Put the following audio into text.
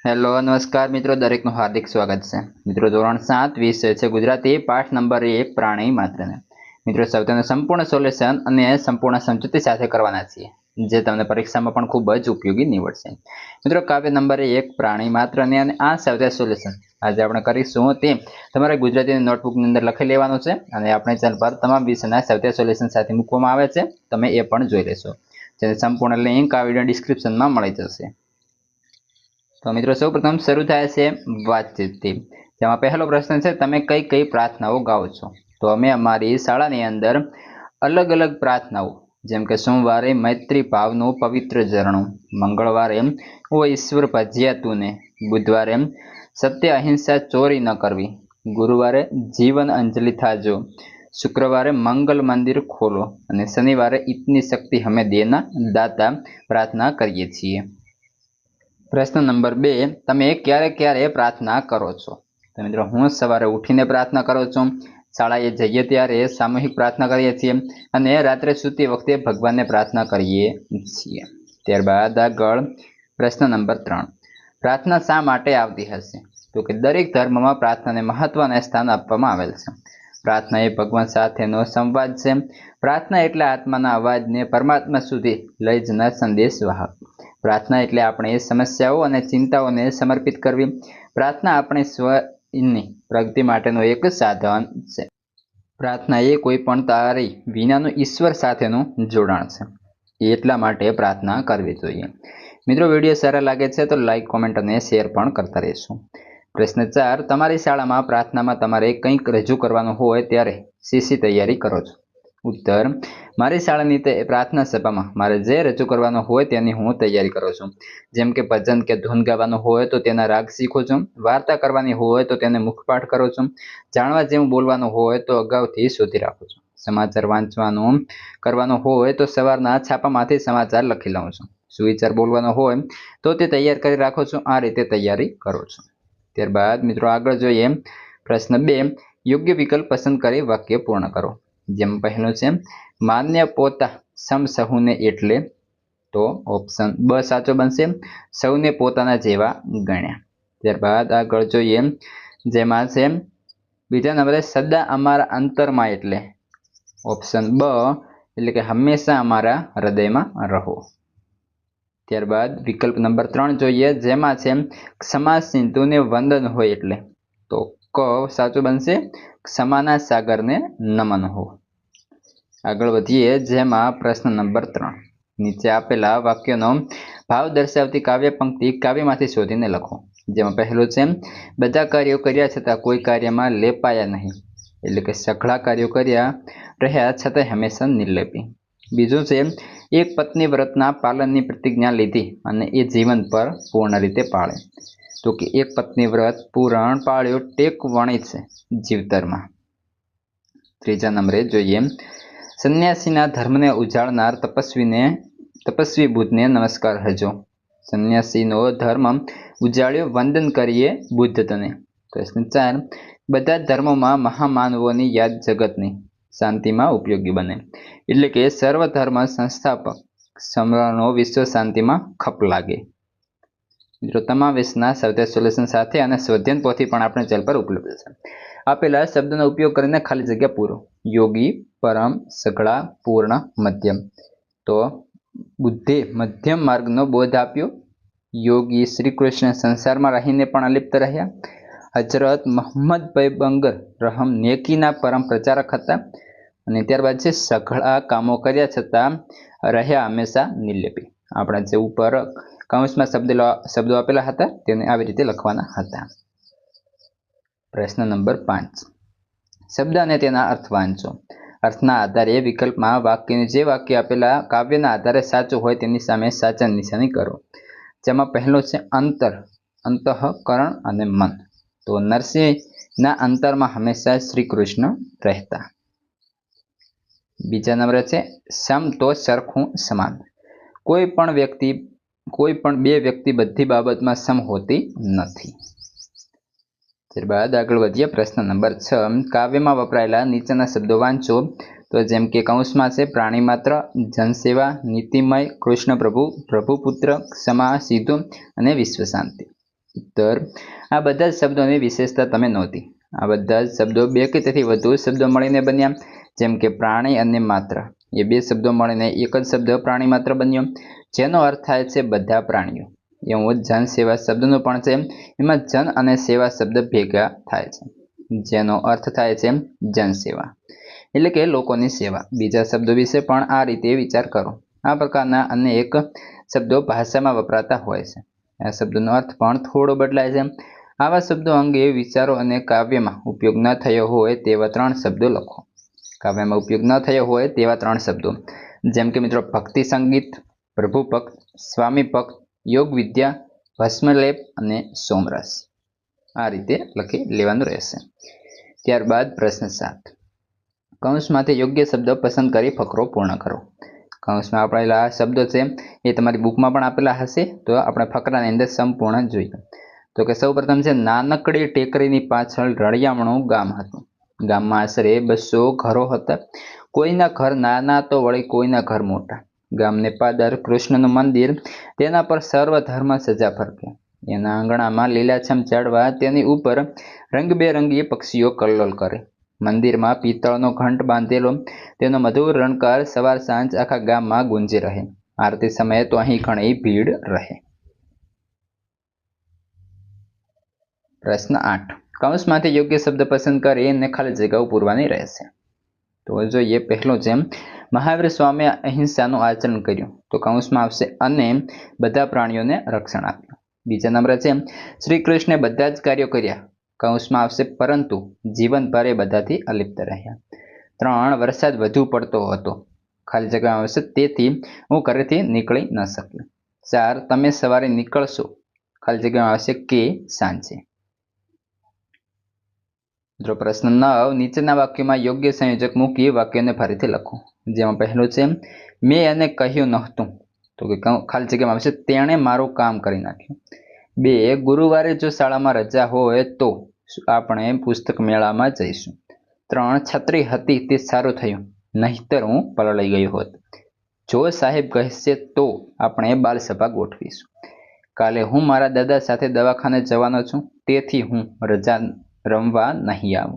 Hello નમસ્કાર મિત્રો, દરેકનું હાર્દિક સ્વાગત છે। મિત્રો ધોરણ 7 વિષય છે ગુજરાતી, પાઠ નંબર 1 પ્રાણી માત્રને। મિત્રો સૌથી સંપૂર્ણ સોલ્યુશન અને સંપૂર્ણ સમજૂતી સાથે કરવાના છીએ, જે તમને પરીક્ષામાં પણ ખૂબ જ ઉપયોગી નીવડશે। મિત્રો કાવ્ય નંબર 1 પ્રાણી માત્રને અને આ સૌથી સોલ્યુશન આજે આપણે કરીશું તે તમારે ગુજરાતીની નોટબુકની અંદર લખી લેવાનું છે અને આપણે ચેનલ પર તમામ વિષયના સૌથી સોલ્યુશન સાથે મૂકવામાં આવે છે, તમે એ પણ જોઈ લેશો, જેની સંપૂર્ણ લિંક આ વિડીયો ડિસ્ક્રિપ્શનમાં મળી જશે। તો મિત્રો સૌપ્રથમ શરૂ થાય છે વાતચીતથી, જેમાં પહેલો પ્રશ્ન છે, તમે કઈ કઈ પ્રાર્થનાઓ ગાઓ છો? તો અમે અમારી શાળાની અંદર અલગ અલગ પ્રાર્થનાઓ, જેમ કે સોમવારે મૈત્રી ભાવનું પવિત્ર ઝરણું, મંગળવારે ઓ ઈશ્વર ભજ્યા તુને, બુધવારે સત્ય અહિંસા ચોરી ન કરવી, ગુરુવારે જીવન અંજલિ થાજો, શુક્રવારે મંગલ મંદિર ખોલો અને શનિવારે ઇતની શક્તિ હમે દેના દાતા પ્રાર્થના કરીએ છીએ। પ્રશ્ન નંબર 2, તમે ક્યારે ક્યારે પ્રાર્થના કરો છો? તો મિત્રો હું સવારે ઉઠીને પ્રાર્થના કરું છું, શાળાએ જઈએ ત્યારે સામૂહિક પ્રાર્થના કરીએ છીએ અને રાત્રે સૂતી વખતે ભગવાનને પ્રાર્થના કરીએ છીએ। ત્યારબાદ આગળ પ્રશ્ન નંબર 3, પ્રાર્થના શા માટે આવતી હશે? તો કે દરેક ધર્મમાં પ્રાર્થનાને મહત્વ અને સ્થાન આપવામાં આવેલ છે। પ્રાર્થના એ ભગવાન સાથેનો સંવાદ છે। પ્રાર્થના એટલે આત્માના અવાજને પરમાત્મા સુધી લઈ જનાર સંદેશવાહક। પ્રાર્થના એટલે આપણી સમસ્યાઓ અને ચિંતાઓને સમર્પિત કરવી। પ્રાર્થના આપણી સ્વની પ્રગતિ માટેનું એક સાધન છે। પ્રાર્થના એ કોઈ પણ તારી વિનાનું ઈશ્વર સાથેનું જોડાણ છે, એટલા માટે પ્રાર્થના કરવી જોઈએ। મિત્રો વિડીયો સારા લાગે છે તો લાઈક, કોમેન્ટ અને શેર પણ કરતા રહેશો। પ્રશ્ન 4, તમારી શાળામાં પ્રાર્થનામાં તમારે કંઈક રજૂ કરવાનું હોય ત્યારે શી તૈયારી કરો છો? ઉત્તર, મારી શાળાની પ્રાર્થના સભામાં મારે જે રજૂ કરવાનું હોય તેની હું તૈયારી કરું છું। જેમ કે ભજન કે ધૂન ગાવાનું હોય તો તેના રાગ શીખું છું, વાર્તા કરવાની હોય તો તેને મુખપાઠ કરું છું, જાણવા જેવું બોલવાનું હોય તો અગાઉથી શોધી રાખું છું, સમાચાર વાંચવાનું કરવાનું હોય તો સવારના છાપામાંથી સમાચાર લખી લઉં છું, સુવિચાર બોલવાનો હોય તો તે તૈયાર કરી રાખું છું। આ રીતે તૈયારી કરું છું। ત્યારબાદ મિત્રો આગળ જોઈએ પ્રશ્ન 2, યોગ્ય વિકલ્પ પસંદ કરી વાક્ય પૂર્ણ કરો। જેમ પહેલું છે, માન્ય પોતા સમ સહુને એટલે, તો ઓપ્શન બ સાચો બનશે, સૌને પોતાના જેવા ગણ્યા। ત્યારબાદ આગળ જોઈએ, જેમાં છે બીજા નંબરે સદા અમારા અંતરમાં એટલે, ઓપ્શન બ એટલે કે હંમેશા અમારા હૃદયમાં રહો। ત્યારબાદ વિકલ્પ નંબર 3 જોઈએ, જેમાં છે ક્ષમા સિંધુને વંદન હોય એટલે, તો ક સાચું બનશે, ક્ષમાના સાગરને નમન હો। આગળ વધીએ, જેમાં પ્રશ્ન નંબર 3, નીચે આપેલા વાક્યનો ભાવ દર્શાવતી કાવ્ય પંક્તિ કાવ્યમાંથી શોધીને લખો। જેમાં પહેલું છે, બધા કાર્યો કર્યા છતાં કોઈ કાર્યમાં લેપાયા નહીં, એટલે કે સઘળા કાર્યો કર્યા રહ્યા છતાં હંમેશા નિર્લેપી। બીજું છે, એક પત્ની વ્રતના પાલનની પ્રતિજ્ઞા લીધી અને એ જીવન પર પૂર્ણ રીતે પાળે, તો કે એક પત્ની વ્રત પૂરણ પાળ્યો ટેક વણી છે જીવતરમાં। ત્રીજા નંબરે જોઈએ, સંન્યાસીના ધર્મને ઉજાળનાર તપસ્વી બુદ્ધને નમસ્કાર હજો। સંન્યાસીનો ધર્મ ઉજાળ્યો, વંદન કરીએ બુદ્ધ તને। પ્રશ્ન 4, બધા ધર્મોમાં મહામાનવોની યાદ જગતની શાંતિમાં ઉપયોગી બને, એટલે કે સર્વ ધર્મ સંસ્થાપક સમરણો વિશ્વ શાંતિમાં ખપ લાગે। મિત્રો તમામ વિષયના સૌથી સોલ્યુશન સાથે અને સ્વાધ્યાયન પોથી પણ આપણે ચેનલ પર ઉપલબ્ધ છે। આપેલા શબ્દનો ઉપયોગ કરીને ખાલી જગ્યા પૂરો। યોગી, પરમ, સઘળા, પૂર્ણ, મધ્યમ। તો બુદ્ધે મધ્યમ માર્ગનો બોધ આપ્યો। યોગી શ્રી કૃષ્ણ સંસારમાં રહીને પણ અલિપ્ત રહ્યા। હજરત મોહમ્મદ પયગંબર રહમ નેકીના પરમ પ્રચારક હતા। અને ત્યારબાદ છે સઘળા કામો કર્યા છતાં રહ્યા હંમેશા નિર્લેપી। આપણા જે ઉપર કૌંસમાં શબ્દો આપેલા હતા તેને આવી રીતે લખવાના હતા। પ્રશ્ન નંબર 5, શબ્દ અને તેના અર્થ વાંચો। અર્થના આધારે વિકલ્પમાં વાક્યનું જે વાક્ય આપેલા કાવ્યના આધારે સાચું હોય તેની સામે સાચા નિશાની કરો। જેમાં પહેલું છે અંતર, અંતઃકરણ અને મન, તો નરસિંહના અંતરમાં હંમેશા શ્રી કૃષ્ણ રહેતા। બીજા નંબરે છે સમ તો સરખું, સમાન, કોઈ પણ બે વ્યક્તિ બધી બાબતમાં સમ હોતી નથી। ત્યારબાદ આગળ વધીએ પ્રશ્ન નંબર 6, કાવ્યમાં વપરાયેલા નીચેના શબ્દો વાંચો। તો જેમ કે કૌંસમાં છે પ્રાણી માત્ર, જનસેવા, નીતિમય, કૃષ્ણ પ્રભુ, પ્રભુપુત્ર, ક્ષમા, સિદ્ધુ અને વિશ્વ શાંતિ। ઉત્તર, આ બધા જ શબ્દોની વિશેષતા તમે નહોતી. આ બધા જ શબ્દો બે કે તેથી વધુ શબ્દો મળીને બન્યા, જેમ કે પ્રાણી અને માત્ર. એ બે શબ્દો મળીને એક જ શબ્દ પ્રાણી માત્ર બન્યો, જેનો અર્થ થાય છે બધા પ્રાણીઓ. એવું જન સેવા શબ્દનું પણ છે. એમાં જન અને સેવા શબ્દ ભેગા થાય છે, જેનો અર્થ થાય છે જનસેવા, એટલે કે લોકોની સેવા. બીજા શબ્દો વિશે પણ આ રીતે વિચાર કરો. આ પ્રકારના અનેક શબ્દો ભાષામાં વપરાતા હોય છે. આ શબ્દનો અર્થ પણ થોડો બદલાય છે. આવા શબ્દો અંગે વિચારો અને કાવ્યમાં ઉપયોગ ન થયો હોય તેવા 3 શબ્દો લખો. કાવ્યમાં ઉપયોગ ન થયો હોય તેવા 3 શબ્દો, જેમ કે મિત્રો ભક્તિ સંગીત, પ્રભુ ભક્ત, સ્વામી ભક્ત, યોગ વિદ્યા, ભસ્મલેપ અને સોમરસ. આ રીતે લખી લેવાનું રહેશે. ત્યારબાદ પ્રશ્ન 7. કૌંસમાંથી યોગ્ય શબ્દ પસંદ કરી ફકરો પૂર્ણ કરો. કૌંસમાં આપેલા શબ્દો છે એ તમારી બુકમાં પણ આપેલા હશે, તો આપણે ફકરાની અંદર સંપૂર્ણ જોઈએ. તો કે સૌપ્રથમ છે, નાનકડી ટેકરીની પાછળ રળિયામણું ગામ હતું. ગામમાં આશરે 200 ઘરો હતા. કોઈના ઘર નાના તો વળી કોઈના ઘર મોટા. ગામને પાદર કૃષ્ણનું મંદિર, તેના પર સર્વધર્મ સજા ફરકે. એના આંગણામાં લીલાછમ ઝાડવા, તેની ઉપર રંગબેરંગી પક્ષીઓ કલ્લોલ કરે. મંદિરમાં પિત્તળનો ઘંટ બાંધેલો, તેનો મધુર રણકાર સવાર સાંજ આખા ગામમાં ગુંજી રહે. આરતી સમયે તો અહીં ઘણી ભીડ રહે. પ્રશ્ન 8. કૌંસમાંથી યોગ્ય શબ્દ પસંદ કરી અને ખાલી જગ્યાઓ પૂરવાની રહેશે. તો જોઈએ, પહેલું છે, મહાવીર સ્વામીએ અહિંસાનું આચરણ કર્યું. તો કૌંસમાં આવશે અને બધા પ્રાણીઓને રક્ષણ આપ્યું. બીજા નંબરે છે, શ્રી કૃષ્ણે બધા જ કાર્યો કર્યા. કૌંસમાં આવશે પરંતુ જીવનભર એ બધાથી અલિપ્ત રહ્યા. 3, વરસાદ વધુ પડતો હતો. ખાલી જગ્યામાં આવશે તેથી હું ઘરેથી નીકળી ન શક્યો. 4, તમે સવારે નીકળશો. ખાલી જગ્યામાં આવશે કે સાંજે. મિત્રો પ્રશ્ન 9, નીચેના વાક્યોમાં યોગ્ય સંયોજક મૂકી વાક્યોને ફરીથી લખો. જેમાં પહેલું છે, મેં એને કહ્યું નહોતું. તો કે ખાલી જગ્યામાં આવશે તેણે મારું કામ કરી નાખ્યું. 2, ગુરુવારે જો શાળામાં રજા હોય તો આપણે પુસ્તક મેળામાં જઈશું. 3, છત્રી હતી તે સારું થયું, નહીંતર હું પલળી ગયો હોત. જો સાહેબ કહેશે તો આપણે બાલસભા ગોઠવીશું. કાલે હું મારા દાદા સાથે દવાખાને જવાનો છું, તેથી હું રજા રમવા નહીં આવું.